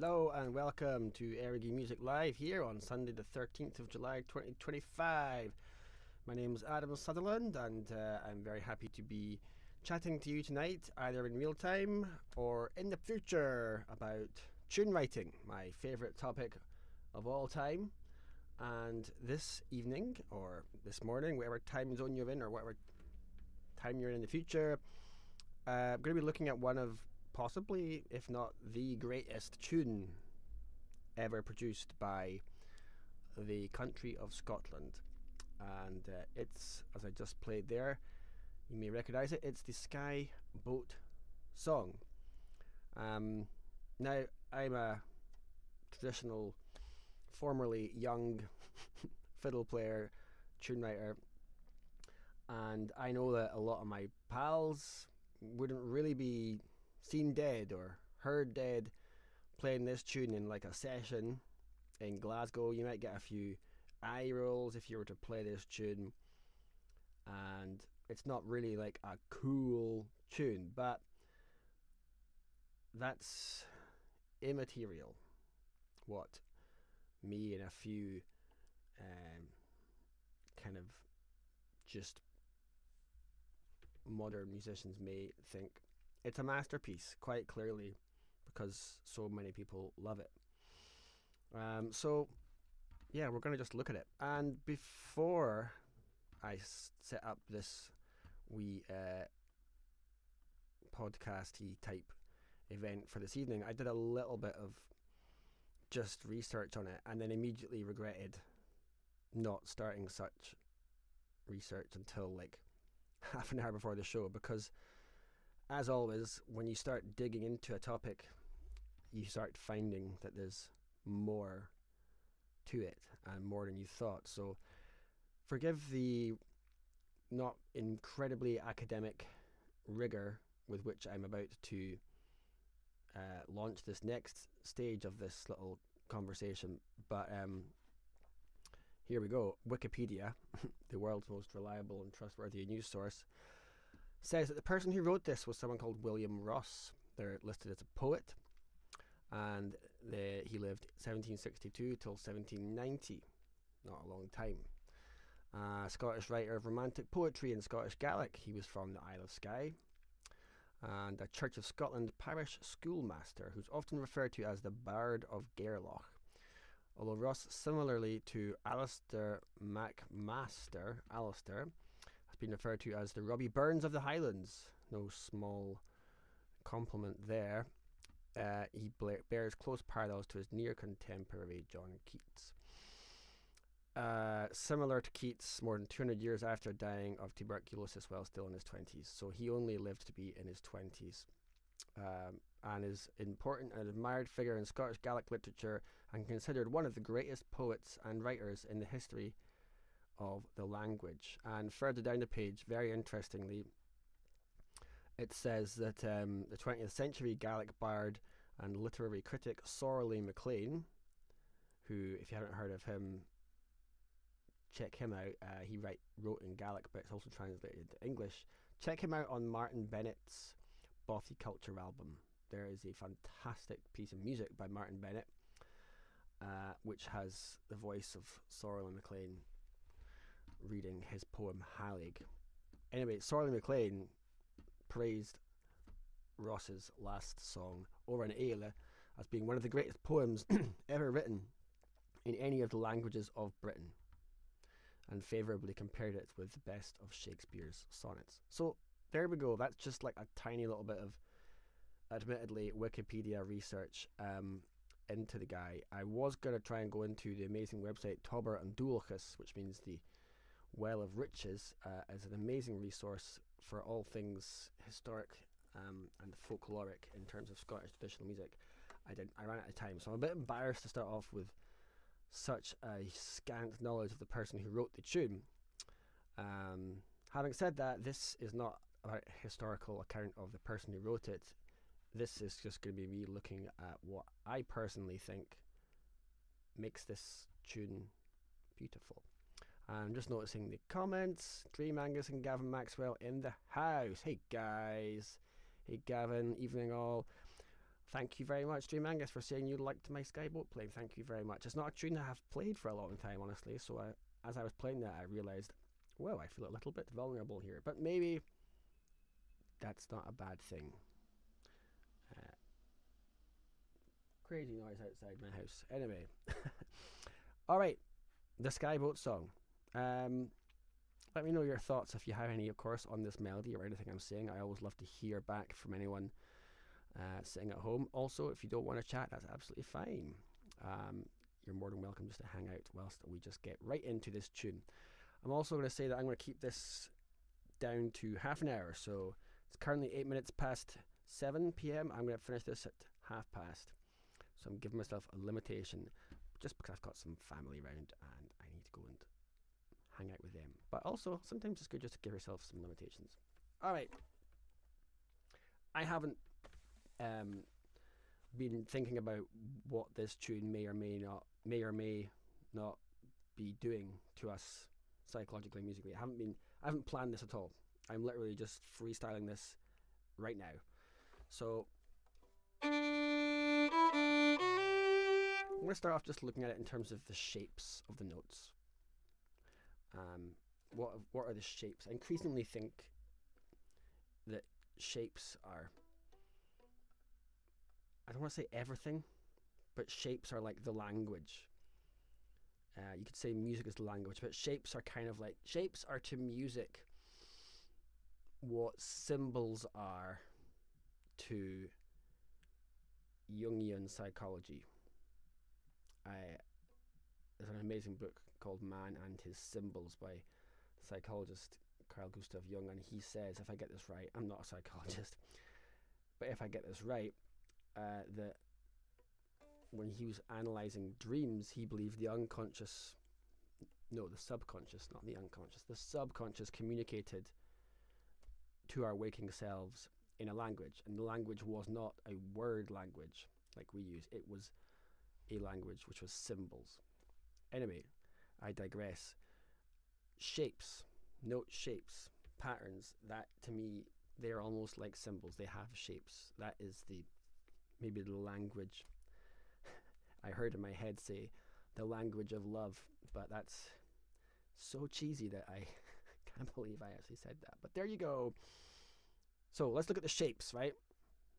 Hello and welcome to Erigi Music Live here on Sunday the 13th of July 2025. My name is Adam Sutherland and I'm very happy to be chatting to you tonight, either in real time or in the future, about tune writing, my favourite topic of all time. And this evening, or this morning, whatever time zone you're in or whatever time you're in the future, I'm going to be looking at one of possibly, if not the greatest tune ever produced by the country of Scotland. And it's, as I just played there, you may recognise it, it's the Skye Boat Song. Now, I'm a traditional, formerly young fiddle player, tune writer, and I know that a lot of my pals wouldn't really be seen dead or heard dead playing this tune in like a session in Glasgow. You might get a few eye rolls if you were to play this tune, and it's not really like a cool tune, but that's immaterial. What me and a few kind of just modern musicians may think. It's a masterpiece, quite clearly, because so many people love it. So, yeah, we're going to just look at it. And before I set up this wee podcasty type event for this evening, I did a little bit of just research on it and then immediately regretted not starting such research until like half an hour before the show, because as always, when you start digging into a topic, you start finding that there's more to it and more than you thought. So forgive the not incredibly academic rigour with which I'm about to launch this next stage of this little conversation, but here we go. Wikipedia, the world's most reliable and trustworthy news source, says that the person who wrote this was someone called William Ross. They're listed as a poet, and he lived 1762 till 1790, not a long time. Scottish writer of romantic poetry and Scottish Gaelic. He was from the Isle of Skye, and a Church of Scotland parish schoolmaster who's often referred to as the Bard of Gairloch. Although Ross, similarly to Alistair MacMaster, has been referred to as the Robbie Burns of the Highlands. No small compliment there. He bears close parallels to his near contemporary John Keats. Similar to Keats, more than 200 years after dying of tuberculosis while still in his 20s. So he only lived to be in his 20s. And is important and admired figure in Scottish Gaelic literature and considered one of the greatest poets and writers in the history of the language. And further down the page, very interestingly, it says that the 20th century Gaelic bard and literary critic Sorley MacLean, who, if you haven't heard of him, check him out. He wrote in Gaelic, but it's also translated into English. Check him out on Martin Bennett's Bothy Culture album. There is a fantastic piece of music by Martin Bennett, which has the voice of Sorley MacLean reading his poem Halig. Anyway, Sorley MacLean praised Ross's last song, Over an Éile, as being one of the greatest poems ever written in any of the languages of Britain, and favourably compared it with the best of Shakespeare's sonnets. So there we go. That's just like a tiny little bit of, admittedly, Wikipedia research into the guy. I was going to try and go into the amazing website Tober and Dúlchas, which means the Well of Riches, as an amazing resource for all things historic and folkloric in terms of Scottish traditional music. I ran out of time, so I'm a bit embarrassed to start off with such a scant knowledge of the person who wrote the tune. Having said that, this is not a historical account of the person who wrote it. This is just going to be me looking at what I personally think makes this tune beautiful. I'm just noticing the comments. Dream Angus and Gavin Maxwell in the house. Hey guys. Hey Gavin, evening all. Thank you very much, Dream Angus, for saying you liked my Skye Boat playing. Thank you very much. It's not a tune I have played for a long time, honestly. So as I was playing that, I realised, well, I feel a little bit vulnerable here. But maybe that's not a bad thing. Crazy noise outside my house. Anyway. All right. The Skye Boat Song. Let me know your thoughts if you have any, of course, on this melody or anything I'm saying. I always love to hear back from anyone sitting at home. Also, if you don't want to chat, that's absolutely fine. You're more than welcome just to hang out whilst we just get right into this tune. I'm also going to say that I'm going to keep this down to half an hour. So it's currently 8 minutes past 7 p.m. I'm going to finish this at 1:30. So I'm giving myself a limitation just because I've got some family around and I need to go and hang out with them. But also, sometimes it's good just to give yourself some limitations. All right. I haven't been thinking about what this tune may or may not be doing to us psychologically, musically. I haven't planned this at all. I'm literally just freestyling this right now. So I'm going to start off just looking at it in terms of the shapes of the notes. What are the shapes? I increasingly think that shapes are, I don't want to say everything, but shapes are like the language. You could say music is the language, but shapes are kind of like, shapes are to music what symbols are to Jungian psychology. There's an amazing book called Man and His Symbols by the psychologist Carl Gustav Jung, and he says, if I get this right, I'm not a psychologist, but if I get this right, that when he was analysing dreams, he believed the subconscious, not the unconscious, the subconscious communicated to our waking selves in a language, and the language was not a word language like we use. It was a language which was symbols. Anyway, I digress. Shapes, note shapes, patterns, that to me, they're almost like symbols. They have shapes. That is maybe the language. I heard in my head say the language of love, but that's so cheesy that I can't believe I actually said that. But there you go. So let's look at the shapes, right?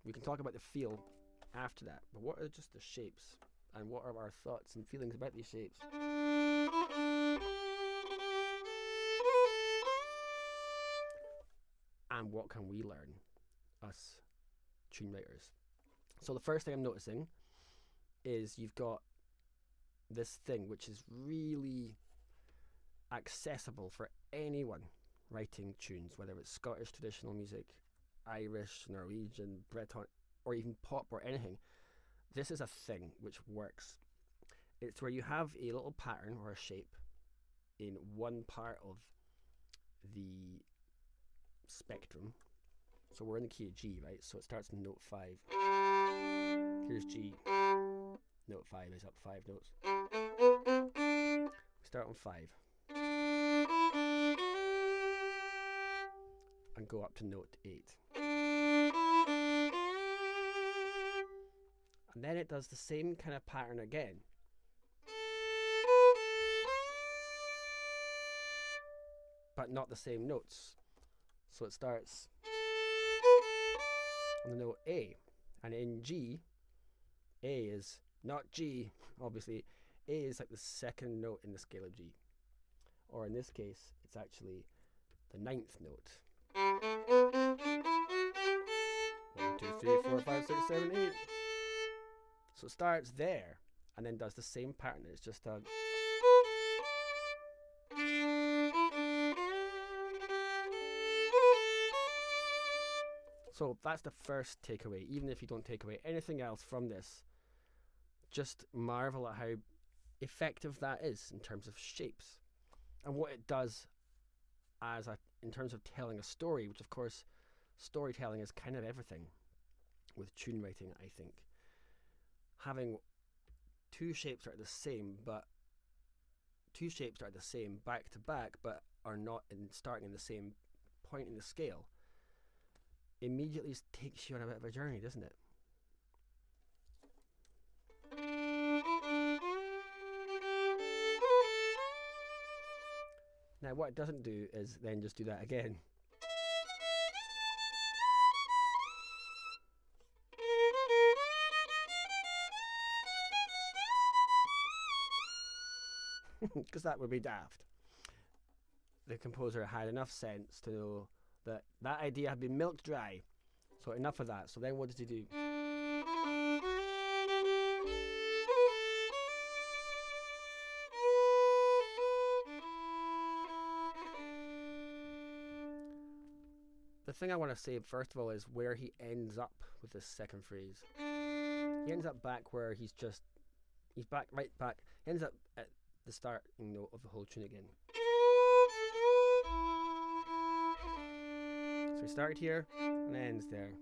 We can talk about the feel after that. But what are just the shapes? And what are our thoughts and feelings about these shapes? And what can we learn, us tune writers? So the first thing I'm noticing is you've got this thing which is really accessible for anyone writing tunes, whether it's Scottish traditional music, Irish, Norwegian, Breton, or even pop or anything. This is a thing which works. It's where you have a little pattern or a shape in one part of the spectrum. So we're in the key of G, right? So it starts in note 5. Here's G. Note 5 is up 5 notes. We start on 5. And go up to note 8. And then it does the same kind of pattern again. But not the same notes. So it starts on the note A. And in G, A is not G, obviously. A is like the second note in the scale of G. Or in this case, it's actually the 9th note. 1, 2, 3, 4, 5, 6, 7, 8. So it starts there and then does the same pattern. It's just a. So that's the first takeaway. Even if you don't take away anything else from this, just marvel at how effective that is in terms of shapes and what it does in terms of telling a story, which of course storytelling is kind of everything with tune writing, I think. Having two shapes that are the same back to back but are not starting in the same point in the scale immediately takes you on a bit of a journey, doesn't it? Now what it doesn't do is then just do that again. Because that would be daft. The composer had enough sense to know that that idea had been milked dry. So enough of that. So then what did he do? The thing I want to say first of all is where he ends up with this second phrase. He ends up back where he's back, right back. He ends up at the starting note of the whole tune again. So he started here and ends there.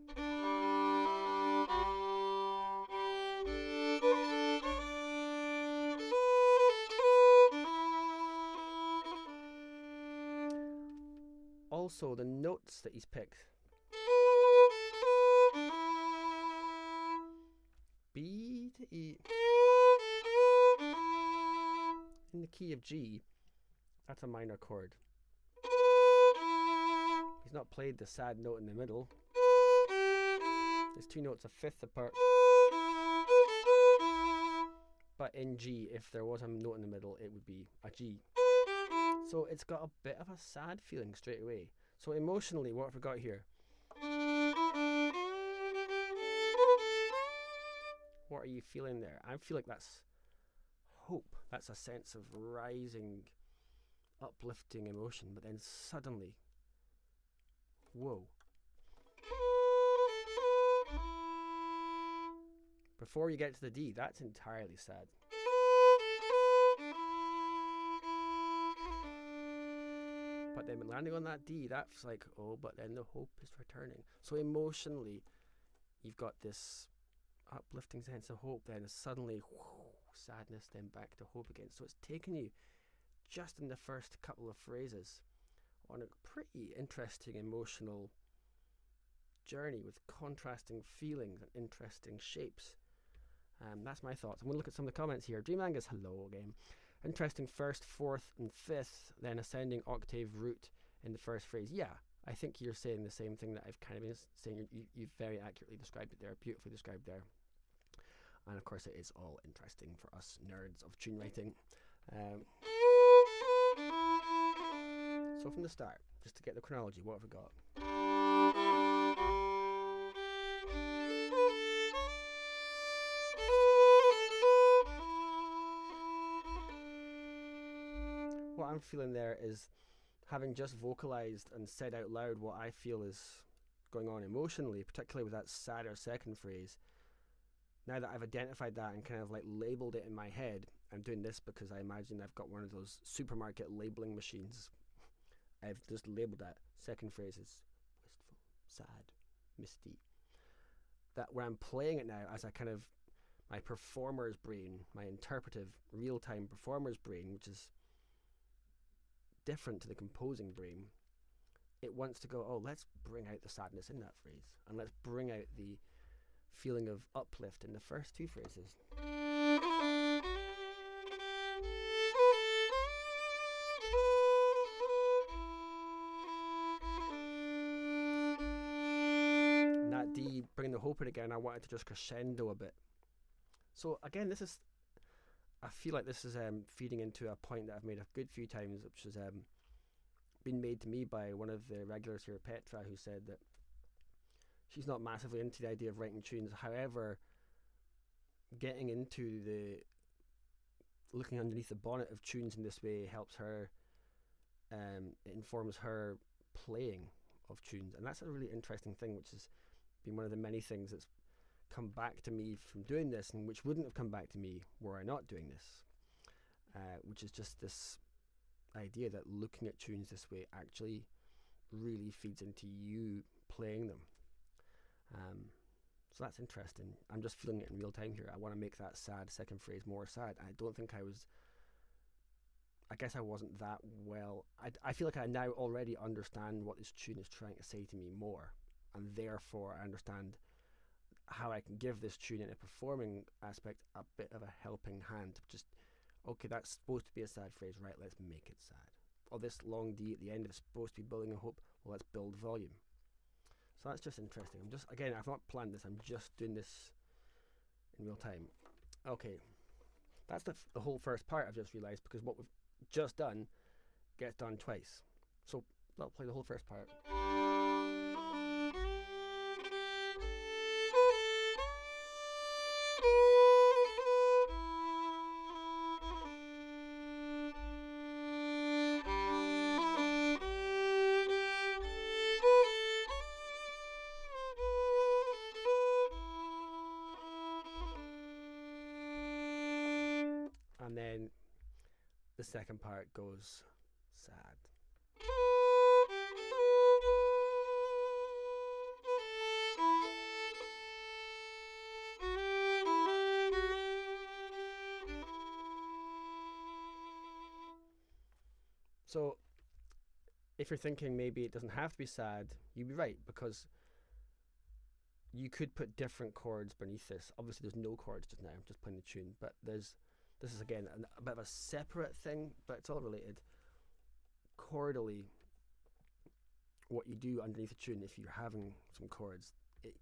Also, the notes that he's picked. B to E. In the key of G, that's a minor chord. He's not played the sad note in the middle. There's two notes a fifth apart. But in G, if there was a note in the middle, it would be a G. So it's got a bit of a sad feeling straight away. So emotionally, what have we got here? What are you feeling there? I feel like that's hope. That's a sense of rising, uplifting emotion. But then suddenly, whoa. Before you get to the D, that's entirely sad. But then landing on that D, that's like, oh, but then the hope is returning. So emotionally, you've got this uplifting sense of hope, then suddenly, whoo, sadness, then back to hope again. So it's taken you just in the first couple of phrases on a pretty interesting emotional journey with contrasting feelings and interesting shapes. That's my thoughts. I'm going to look at some of the comments here. Dream Angus, hello again. Interesting first, fourth, and fifth, then ascending octave root in the first phrase. Yeah, I think you're saying the same thing that I've kind of been saying. You've very accurately described it there, beautifully described there. And of course, it is all interesting for us nerds of tune writing. So from the start, just to get the chronology, what have we got? What I'm feeling there is, having just vocalized and said out loud what I feel is going on emotionally, particularly with that sadder second phrase. Now that I've identified that and kind of like labeled it in my head, I'm doing this because I imagine I've got one of those supermarket labeling machines. I've just labeled that second phrase as wistful, sad, misty. That where I'm playing it now as a kind of my performer's brain, my interpretive real-time performer's brain, which is different to the composing brain. It wants to go, oh, let's bring out the sadness in that phrase, and let's bring out the feeling of uplift in the first two phrases. And that D, bringing the hope in again, I wanted to just crescendo a bit. So again, I feel like this is feeding into a point that I've made a good few times, which has been made to me by one of the regulars here, Petra, who said that she's not massively into the idea of writing tunes. However, getting into the looking underneath the bonnet of tunes in this way helps her, it informs her playing of tunes. And that's a really interesting thing, which has been one of the many things that's come back to me from doing this, and which wouldn't have come back to me were I not doing this, which is just this idea that looking at tunes this way actually really feeds into you playing them. So that's interesting. I'm just feeling it in real time here. I want to make that sad second phrase more sad. I don't think I guess I wasn't that well. I feel like I now already understand what this tune is trying to say to me more, and therefore I understand how I can give this tune in a performing aspect a bit of a helping hand. Just, okay, that's supposed to be a sad phrase, right? Let's make it sad. Or this long D at the end is supposed to be building a hope. Well, let's build volume. So that's just interesting. I've not planned this. I'm just doing this in real time. Okay, that's the whole first part. I've just realised, because what we've just done gets done twice. So I'll play the whole first part. And then the second part goes sad. So if you're thinking maybe it doesn't have to be sad, you'd be right, because you could put different chords beneath this. Obviously there's no chords just now, I'm just playing the tune, but this is again a bit of a separate thing, but it's all related. Chordally, what you do underneath a tune, if you're having some chords, it's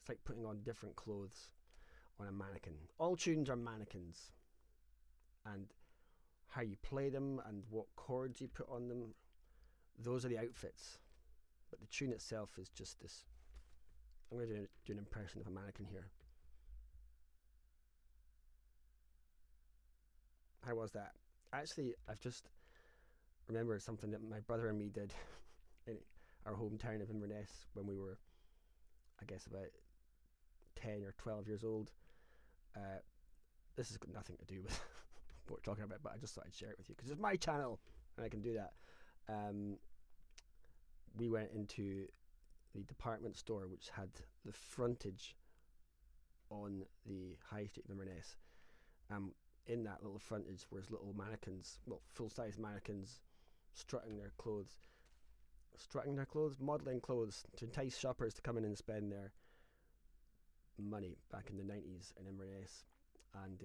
like putting on different clothes on a mannequin. All tunes are mannequins, and how you play them and what chords you put on them, those are the outfits. But the tune itself is just this. I'm going to do an impression of a mannequin here. How was that? Actually, I've just remembered something that my brother and me did in our hometown of Inverness when we were, I guess, about 10 or 12 years old. This has got nothing to do with what we're talking about, but I just thought I'd share it with you because it's my channel and I can do that. We went into the department store, which had the frontage on the high street of Inverness. In that little frontage was little mannequins, well, full-size mannequins, strutting their clothes, modelling clothes to entice shoppers to come in and spend their money back in the 90s in Inverness. And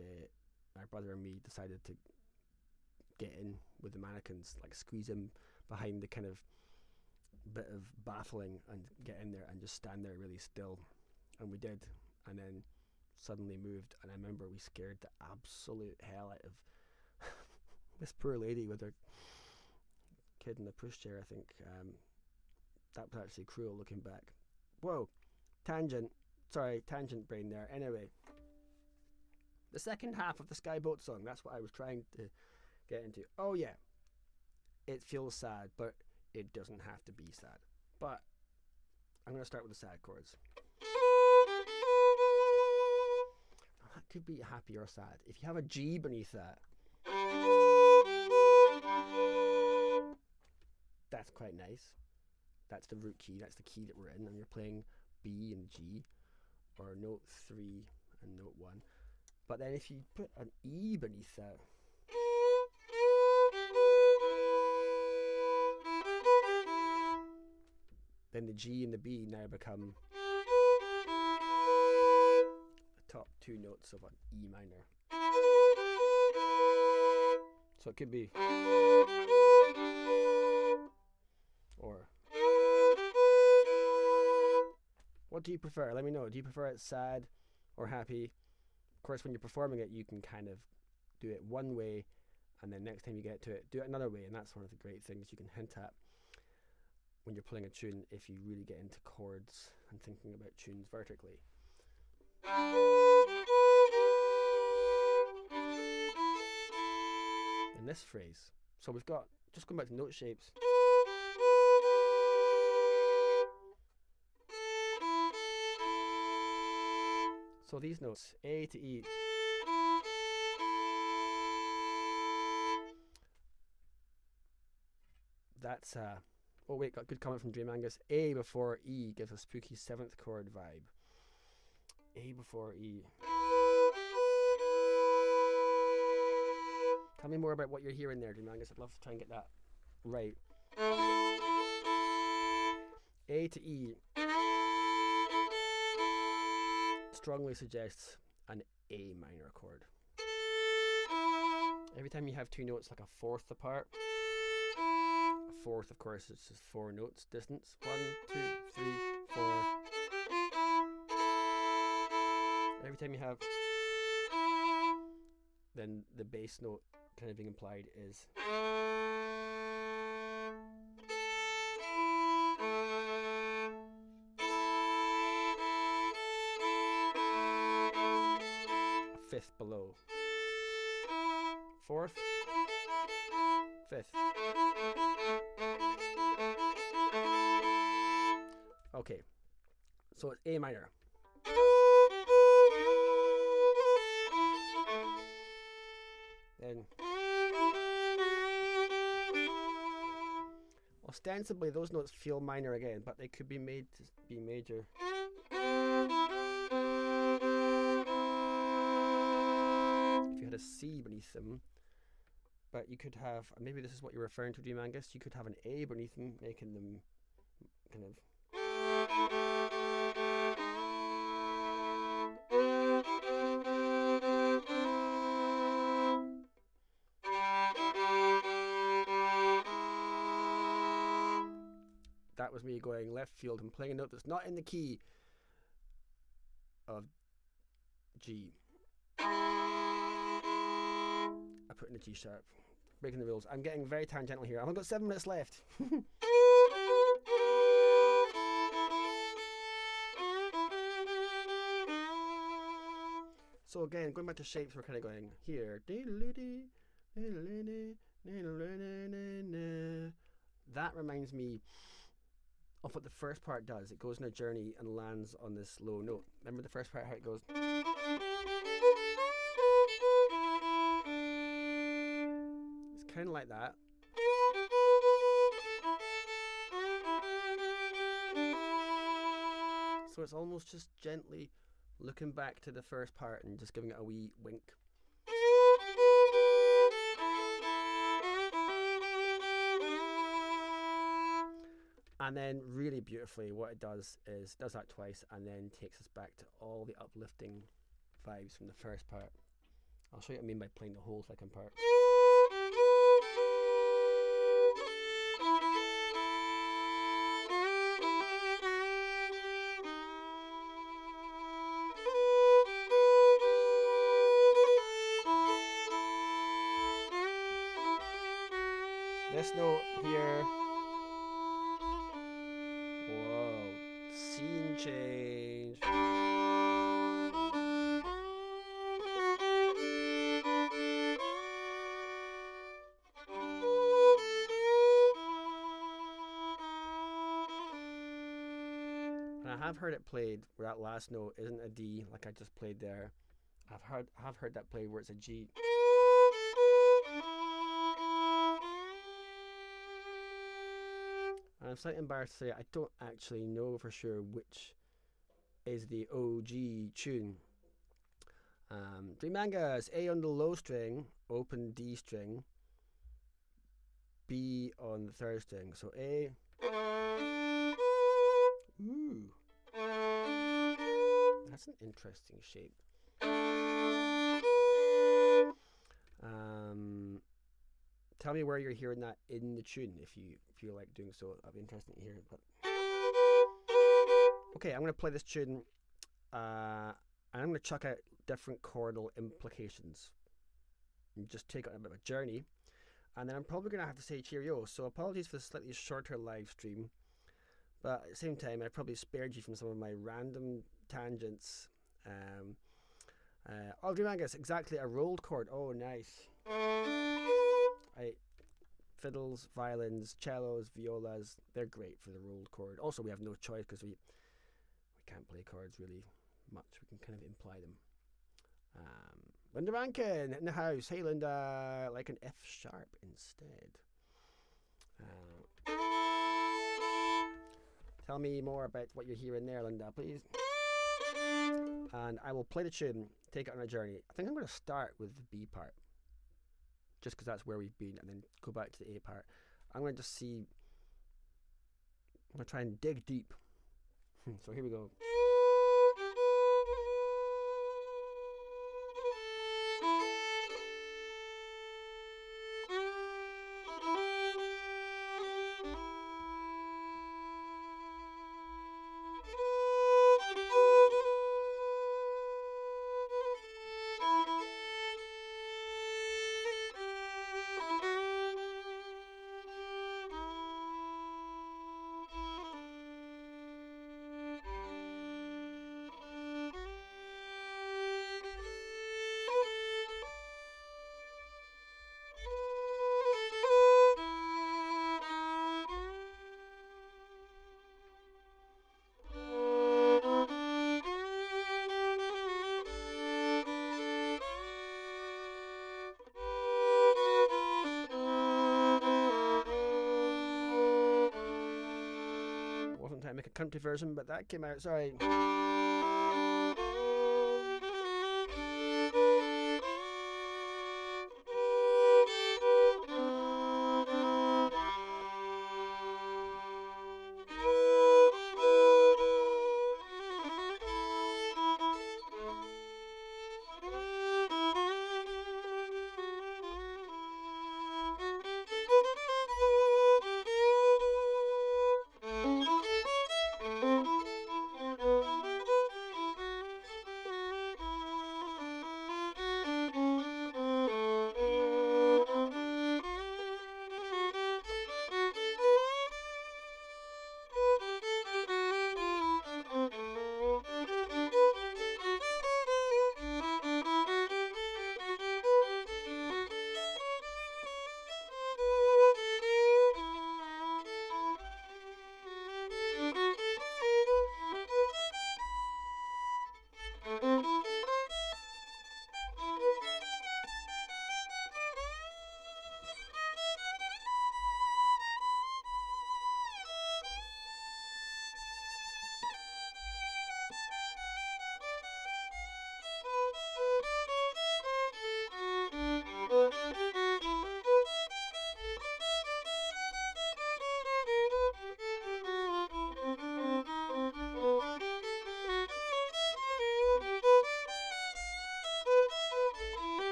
my brother and me decided to get in with the mannequins, like squeeze in behind the kind of bit of baffling and get in there and just stand there really still. And we did, and then suddenly moved, and I remember we scared the absolute hell out of this poor lady with her kid in the pushchair. I think that was actually cruel looking back. Whoa, tangent brain there. Anyway, the second half of the Skye Boat Song, that's what I was trying to get into. Oh yeah, it feels sad, but it doesn't have to be sad. But I'm going to start with the sad chords. That could be happy or sad. If you have a G beneath that, that's quite nice. That's the root key, that's the key that we're in, and you're playing B and G, or note 3 and note 1. But then if you put an E beneath that, then the G and the B now become the top two notes of an E minor. So it could be, or, what do you prefer? Let me know. Do you prefer it sad or happy? Of course, when you're performing it, you can kind of do it one way, and then next time you get to it, do it another way. And that's one of the great things you can hint at when you're playing a tune, if you really get into chords and thinking about tunes vertically. In this phrase, so we've got, just going back to note shapes, so these notes, A to E, that's oh wait, got good comment from Dream Angus. A before E gives a spooky 7th chord vibe. A before E. Tell me more about what you're hearing there, Dream Angus. I'd love to try and get that right. A to E. strongly suggests an A minor chord. Every time you have two notes like a fourth apart, a fourth, of course, is just 4 notes distance. 1, 2, 3, 4. Every time you have, then the bass note kind of being implied is a fifth below. Fourth, fifth. Okay, so it's A minor. Then ostensibly those notes feel minor again, but they could be made to be major. If you had a C beneath them, but you could have, maybe this is what you're referring to, Dream Angus, you could have an A beneath them, making them kind of that was me going left field and playing a note that's not in the key of G. I put in a G sharp. Breaking the rules. I'm getting very tangential here. I've only got 7 minutes left. So again, going back to shapes, we're kind of going here. That reminds me of what the first part does. It goes on a journey and lands on this low note. Remember the first part, how it goes? It's kind of like that. So it's almost just gently looking back to the first part and just giving it a wee wink. And then really beautifully what it does is does that twice and then takes us back to all the uplifting vibes from the first part. I'll show you what I mean by playing the whole second part. This note here. Whoa, scene change. And I have heard it played where that last note isn't a D like I just played there. I've heard that played where it's a G. And I'm slightly embarrassed to say I don't actually know for sure which is the OG tune. Dream Angus, A on the low string, open D string, B on the third string. So A. Ooh. That's an interesting shape. Tell me where you're hearing that in the tune if you feel like doing so. That'd be interesting to hear. But okay, I'm going to play this tune and I'm going to chuck out different chordal implications and just take it on a bit of a journey. And then I'm probably going to have to say cheerio. So apologies for the slightly shorter live stream. But at the same time, I probably spared you from some of my random tangents. Dream Angus, exactly, a rolled chord. Oh, nice. Fiddles, violins, cellos, violas, they're great for the rolled chord. Also, we have no choice because we can't play chords really much. We can kind of imply them. Linda Rankin in the house. Hey, Linda, like an F sharp instead. Tell me more about what you're hearing there, Linda, please. And I will play the tune, take it on a journey. I think I'm going to start with the B part, just because that's where we've been, and then go back to the A part. I'm going to just see, I'm going to try and dig deep. So here we go. trying to make a country version, but that came out. Sorry.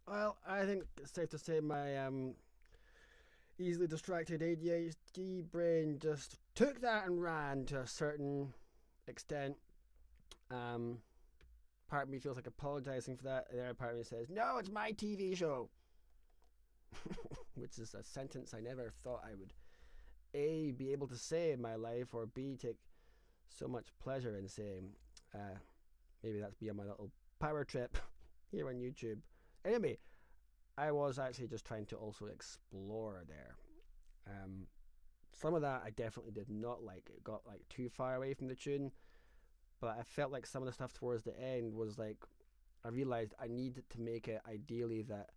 Well, I think it's safe to say my easily distracted ADHD brain just took that and ran to a certain extent. Um, Part of me feels like apologizing for that. The other part of me says, "No, it's my TV show," which is a sentence I never thought I would A, be able to say in my life, or B, take so much pleasure in saying. Maybe that's me on my little power trip here on YouTube. Anyway, I was actually just trying to also explore there. Some of that I definitely did not like. It got like too far away from the tune, but I felt like some of the stuff towards the end was like, I realized I needed to make it ideally that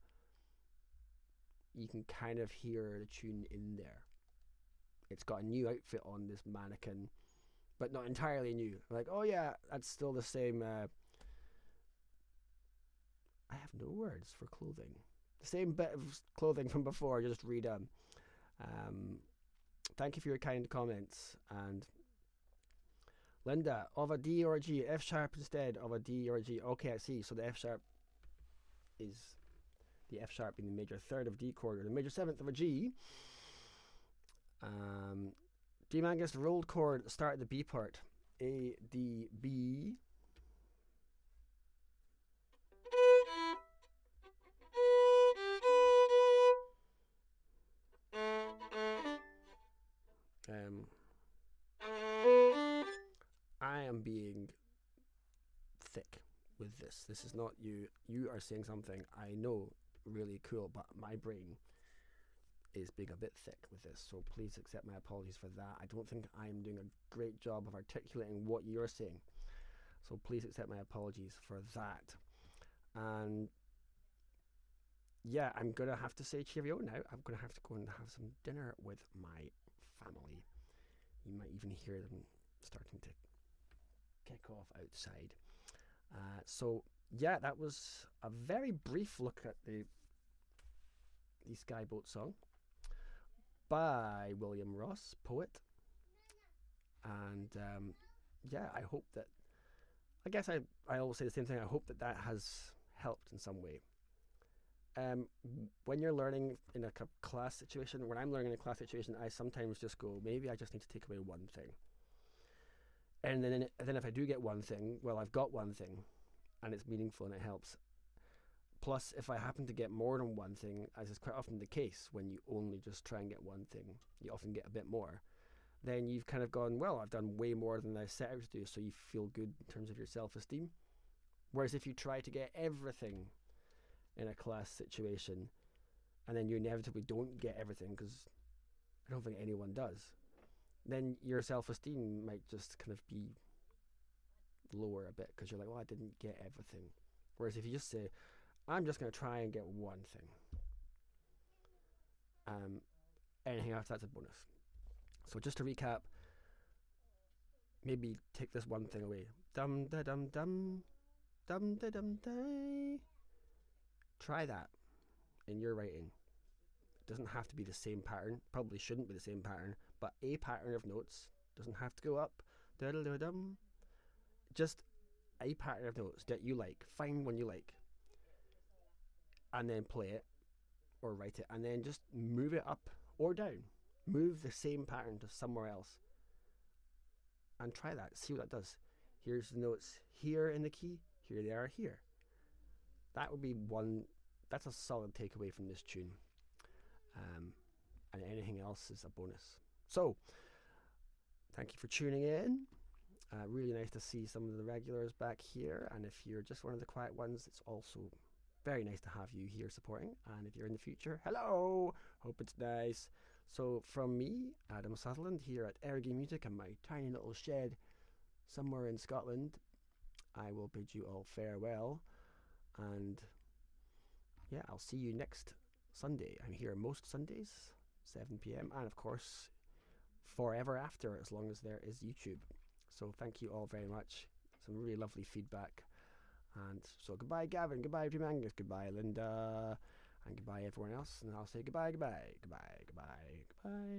you can kind of hear the tune in there. It's got a new outfit on, this mannequin, but not entirely new. Like, oh yeah, that's still the same. I have no words for clothing. The same bit of clothing from before, just redone. Thank you for your kind comments. And Linda, of a D or a G, F sharp instead of a D or a G. Okay, I see. So the F sharp is the F sharp being the major third of D chord, or the major seventh of a G. D Mangus rolled chord at the start of the B part. A, D, B. I am being thick with this. This is not you. You are saying something I know really cool, but my brain is being a bit thick with this. So please accept my apologies for that. I don't think I'm doing a great job of articulating what you're saying. So please accept my apologies for that. And yeah, I'm going to have to say cheerio now. I'm going to have to go and have some dinner with my family. You might even hear them starting to kick off outside. So yeah, that was a very brief look at the Skye Boat Song by William Ross, poet. And yeah, I hope that, I guess I always say the same thing, I hope that that has helped in some way. When you're learning in a class situation, when I'm learning in a class situation, I sometimes just go, maybe I just need to take away one thing. And then if I do get one thing, well, I've got one thing and it's meaningful and it helps. Plus, if I happen to get more than one thing, as is quite often the case when you only just try and get one thing, you often get a bit more. Then you've kind of gone, well, I've done way more than I set out to do, so you feel good in terms of your self-esteem. Whereas if you try to get everything in a class situation, and then you inevitably don't get everything, because I don't think anyone does, then your self-esteem might just kind of be lower a bit, because you're like, well, I didn't get everything. Whereas if you just say, I'm just going to try and get one thing, anything after that's a bonus. So just to recap, maybe take this one thing away. Dum da dum dum, dum da dum da. Try that in your writing. It doesn't have to be the same pattern. Probably shouldn't be the same pattern, but a pattern of notes doesn't have to go up. Da-da-da-dum. Just a pattern of notes that you like. Find one you like, and then play it or write it, and then just move it up or down. Move the same pattern to somewhere else and try that. See what that does. Here's the notes here in the key. Here they are here. That would be one. That's a solid takeaway from this tune. And anything else is a bonus. So, thank you for tuning in. Really nice to see some of the regulars back here. And if you're just one of the quiet ones, it's also very nice to have you here supporting. And if you're in the future, hello! Hope it's nice. So from me, Adam Sutherland, here at Ergy Music in my tiny little shed somewhere in Scotland, I will bid you all farewell. And yeah, I'll see you next Sunday. I'm here most Sundays, 7 p.m. And of course, forever after, as long as there is YouTube. So thank you all very much. Some really lovely feedback. And so goodbye, Gavin. Goodbye, Dream Angus. Goodbye, Linda. And goodbye, everyone else. And I'll say goodbye, goodbye, goodbye, goodbye, goodbye.